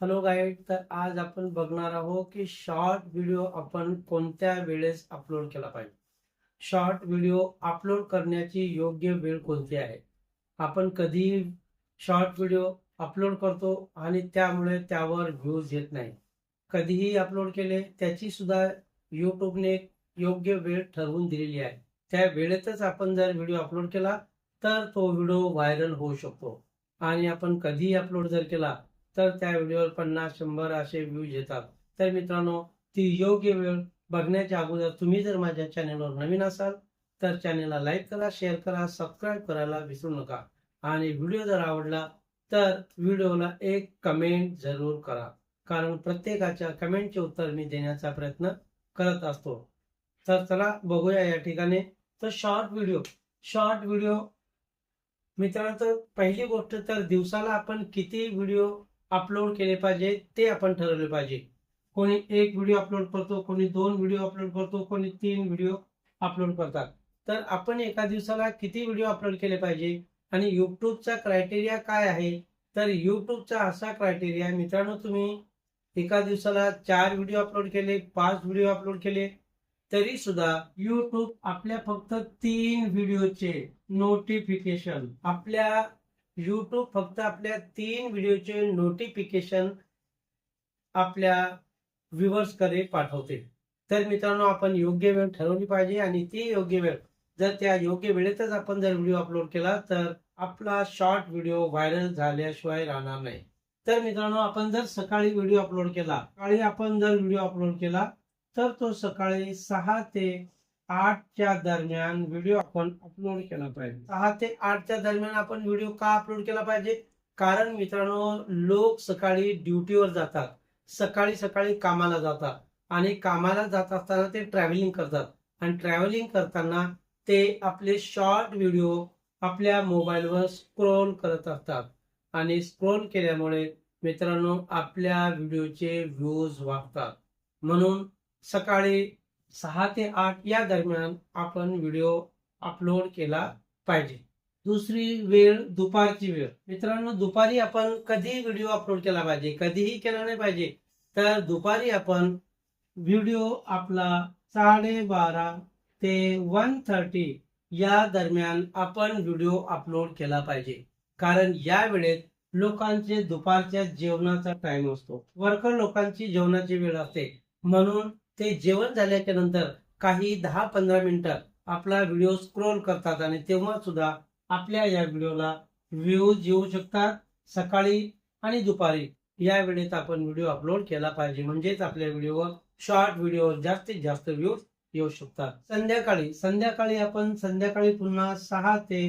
Hello guide. तर आज आपण बघणार आहोत की शॉर्ट व्हिडिओ आपण कोणत्या वेळेस अपलोड केला पाहिजे. शॉर्ट व्हिडिओ अपलोड करण्याची योग्य वेळ कोणती आहे. आपण कधी शॉर्ट व्हिडिओ अपलोड करतो आणि त्यामुळे त्यावर व्ह्यूज येत नाही. कधीही अपलोड केले त्याची सुद्धा यूट्यूबने योग्य वेळ ठरवून दिलेली आहे. त्या वेळेतच आपण जर व्हिडिओ अपलोड केला तर तो व्हिडिओ व्हायरल होऊ शकतो. आणि आपण कधीही अपलोड जर केला तर त्या व्हिडिओवर 50-100 असे व्ह्यूज येतात. तर मित्रांनो, ती योग्य वेळ बघण्याच्या अगोदर तुम्ही जर माझ्या चॅनलवर नवीन असाल तर चॅनलला लाईक करा, शेअर करा, सबस्क्राईब करायला विसरू नका. आणि व्हिडिओ जर आवडला तर व्हिडिओला एक कमेंट जरूर करा, कारण प्रत्येकाच्या कमेंटचे उत्तर मी देण्याचा प्रयत्न करत असतो. तर चला बघूया या ठिकाणी. तर शॉर्ट व्हिडिओ मित्रांनो, तर पहिली गोष्ट तर दिवसाला आपण किती व्हिडिओ अपलोड केले पाहिजे ते आपण ठरवले पाहिजे. कोणी एक व्हिडिओ अपलोड करतो, कोणी 2 व्हिडिओ अपलोड करतो, कोणी 3 व्हिडिओ अपलोड करतात. तर आपण एका दिवसाला किती व्हिडिओ अपलोड केले पाहिजे आणि युट्यूबचा क्रायटेरिया काय आहे. तर युट्यूबचा असा क्रायटेरिया मित्रांनो, तुम्ही एका दिवसाला 4 व्हिडिओ अपलोड केले, 5 व्हिडिओ अपलोड केले तरी सुद्धा YouTube आपल्या फक्त 3 व्हिडिओचे नोटिफिकेशन आपल्या 3 व्हिडिओचे नोटिफिकेशन आपल्या व्ह्युअर्सकडे पाठवते. तर मित्रांनो, आपण योग्य वेळ ठरवली पाहिजे आणि ती योग्य वेळ जर त्या योग्य वेळेतच आपण जर व्हिडिओ अपलोड केला तर आपला शॉर्ट व्हिडिओ व्हायरल झाल्याशिवाय राहणार नाही. तर मित्रांनो, आपण जर सकाळी व्हिडिओ अपलोड केला तर तो सकाळी 6 ते 8च्या दरम्यान व्हिडिओ आपण अपलोड केला पाहिजे. 6 ते 8च्या दरम्यान आपण व्हिडिओ का अपलोड केला पाहिजे? कारण मित्रांनो, लोक सकाळी ड्युटीवर जातात, सकाळी सकाळी कामाला जातात आणि कामाला जात असताना ते ट्रॅव्हलिंग करतात आणि ट्रॅव्हलिंग करताना ते आपले शॉर्ट व्हिडिओ आपल्या मोबाईलवर स्क्रोल करत असतात आणि स्क्रोल केल्यामुळे मित्रांनो आपल्या व्हिडिओचे व्ह्यूज वाढतात. म्हणून सकाळी 6 ते 8 या दरम्यान आपण व्हिडिओ अपलोड केला पाहिजे. दुसरी वेळ दुपारची वेळ. मित्रांनो, दुपारी आपण कधी व्हिडिओ अपलोड केला पाहिजे? कधीही केला नाही पाहिजे. तर दुपारी आपण व्हिडिओ आपला 12:30 ते 1:30 या दरम्यान आपण व्हिडिओ अपलोड केला पाहिजे. कारण या वेळेत लोकांचे दुपारच्या जेवणाचा टाइम असतो. वर्कर लोकांची जेवणाची वेळ असते. म्हणून ते जेवण झाल्याच्या नंतर काही 10-15 मिनिटं आपला व्हिडिओ स्क्रोल करतात आणि तेव्हा सुद्धा आपल्या या व्हिडिओला व्ह्यूज येऊ शकतात. सकाळी आणि दुपारी या वेळेत आपण व्हिडिओ अपलोड केला पाहिजे, म्हणजेच आपल्या व्हिडिओवर शॉर्ट व्हिडिओवर जास्तीत जास्त व्ह्यूज येऊ शकतात. संध्याकाळी पुन्हा 6 ते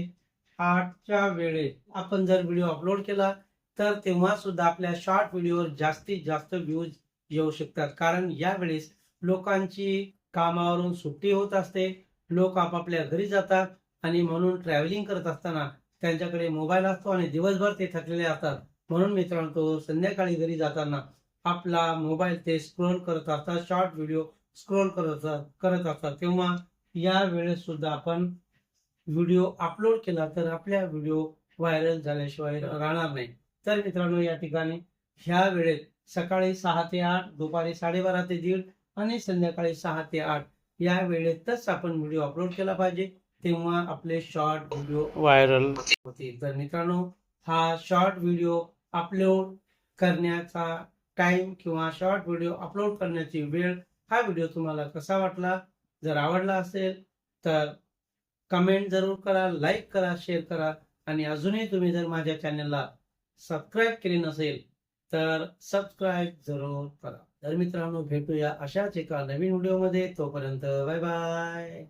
8च्या वेळेत आपण जर व्हिडिओ अपलोड केला तर तेव्हा सुद्धा आपल्या शॉर्ट व्हिडिओवर जास्तीत जास्त व्ह्यूज येऊ शकतात. कारण यावेळेस लोकांची कामावरून सुट्टी होत असते, लोक आपापल्या घरी जातात आणि म्हणून ट्रॅव्हलिंग करत असताना त्यांच्याकडे मोबाईल असतो आणि दिवसभर ते थकलेले असतात. म्हणून मित्रांनो, तो संध्याकाळी घरी जाताना आपला मोबाईल ते स्क्रोल करत असतात, शॉर्ट व्हिडिओ स्क्रोल करत असतात. तेव्हा या वेळेस सुद्धा आपण व्हिडिओ अपलोड केला तर आपल्या व्हिडिओ व्हायरल झाल्याशिवाय राहणार नाही. तर मित्रांनो, या ठिकाणी ह्या वेळेत सकाळी 6 ते 8, दुपारी 12:30 ते 1:30 आणि संध्याकाळी 6 ते 8 या वेळेतच आपण व्हिडिओ अपलोड केला पाहिजे. तेव्हा आपले शॉर्ट व्हिडिओ व्हायरल होतील. तर मित्रांनो, हा शॉर्ट व्हिडिओ अपलोड करण्याचा टाइम किंवा शॉर्ट व्हिडिओ अपलोड करण्याची वेळ, हा व्हिडिओ तुम्हाला कसा वाटला? जर आवडला असेल तर कमेंट जरूर करा, लाईक करा, शेअर करा आणि अजूनही तुम्ही जर माझ्या चॅनलला सबस्क्राईब केले नसेल तर सबस्क्राईब जरूर करा. तर मित्रांनो, भेटूया अशाच एका नवीन व्हिडिओमध्ये. तोपर्यंत बाय बाय.